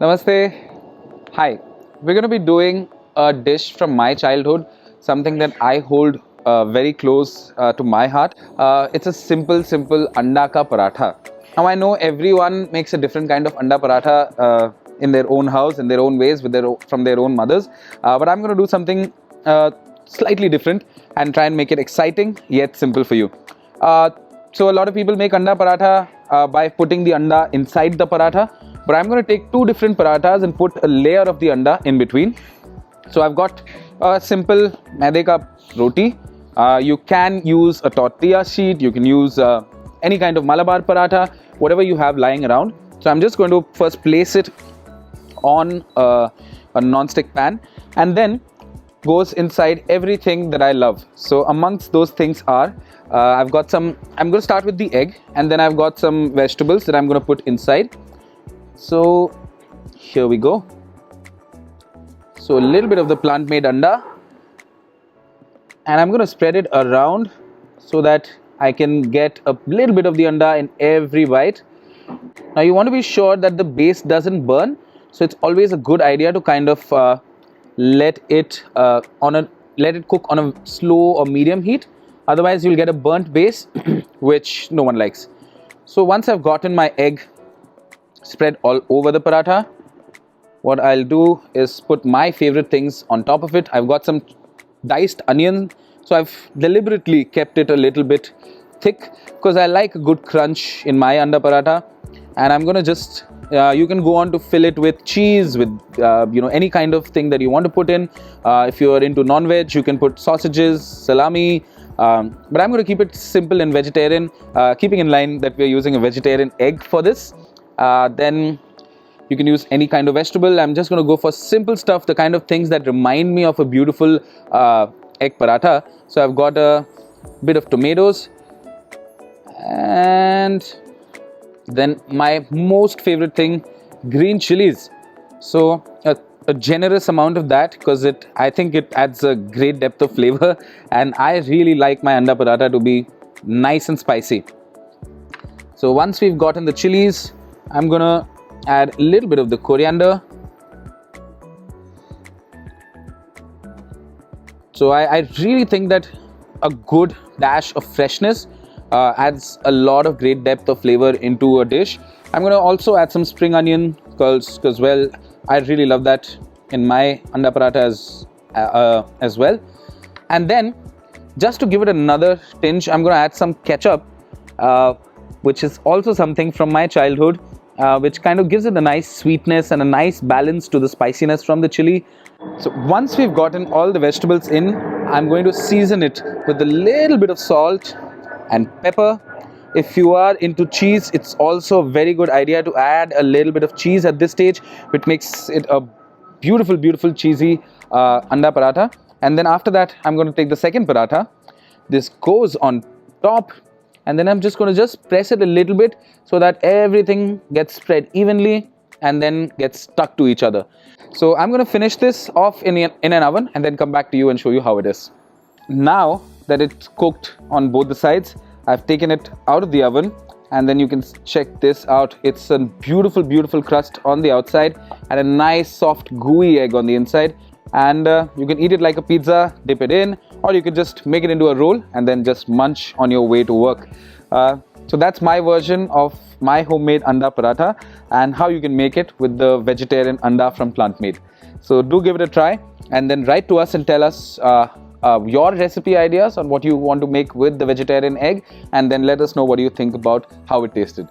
Namaste. Hi. We're going to be doing a dish from my childhood, something that I hold very close to my heart. It's a simple anda ka paratha. Now I know everyone makes a different kind of anda paratha in their own house, in their own ways, from their own mothers. But I'm going to do something slightly different and try and make it exciting yet simple for you. So a lot of people make anda paratha by putting the anda inside the paratha. But I'm going to take two different parathas and put a layer of the anda in between. So I've got a simple maide ka roti. You can use a tortilla sheet. You can use any kind of Malabar paratha, whatever you have lying around. So I'm just going to first place it on a non-stick pan, and then goes inside everything that I love. So amongst those things are I'm going to start with the egg, and then I've got some vegetables that I'm going to put inside. So here we go. So a little bit of the PlantMade Anda, and I'm going to spread it around so that I can get a little bit of the anda in every bite. Now you want to be sure that the base doesn't burn, so it's always a good idea to kind of let it cook on a slow or medium heat. Otherwise you'll get a burnt base which no one likes. So once I've gotten my egg spread all over the paratha, what I'll do is put my favorite things on top of it. I've got some diced onion, so I've deliberately kept it a little bit thick because I like a good crunch in my anda paratha. And I'm gonna just you can go on to fill it with cheese, with any kind of thing that you want to put in. If you're into non-veg, you can put sausages, salami, but I'm going to keep it simple and vegetarian, keeping in line that we're using a vegetarian egg for this. Then you can use any kind of vegetable. I'm just going to go for simple stuff, the kind of things that remind me of a beautiful egg paratha. So I've got a bit of tomatoes, and then my most favorite thing, green chilies. So a generous amount of that, because I think it adds a great depth of flavor, and I really like my anda paratha to be nice and spicy. So once we've gotten the chilies, I'm gonna add a little bit of the coriander. So I really think that a good dash of freshness adds a lot of great depth of flavor into a dish. I'm going to also add some spring onion because well, I really love that in my anda paratha as well. And then just to give it another tinge, I'm going to add some ketchup, which is also something from my childhood, which kind of gives it a nice sweetness and a nice balance to the spiciness from the chili. So once we've gotten all the vegetables in, I'm going to season it with a little bit of salt and pepper. If you are into cheese, it's also a very good idea to add a little bit of cheese at this stage, which makes it a beautiful cheesy anda paratha. And then after that, I'm going to take the second paratha. This goes on top, and then I'm just going to press it a little bit so that everything gets spread evenly and then gets stuck to each other. So I'm going to finish this off in an oven and then come back to you and show you how it is. Now that it's cooked on both the sides, I've taken it out of the oven, and then you can check this out. It's a beautiful crust on the outside and a nice soft gooey egg on the inside. And you can eat it like a pizza, dip it in, or you could just make it into a roll and then just munch on your way to work. So that's my version of my homemade anda paratha and how you can make it with the vegetarian anda from PlantMade. So do give it a try, and then write to us and tell us your recipe ideas on what you want to make with the vegetarian egg, and then let us know what you think about how it tasted.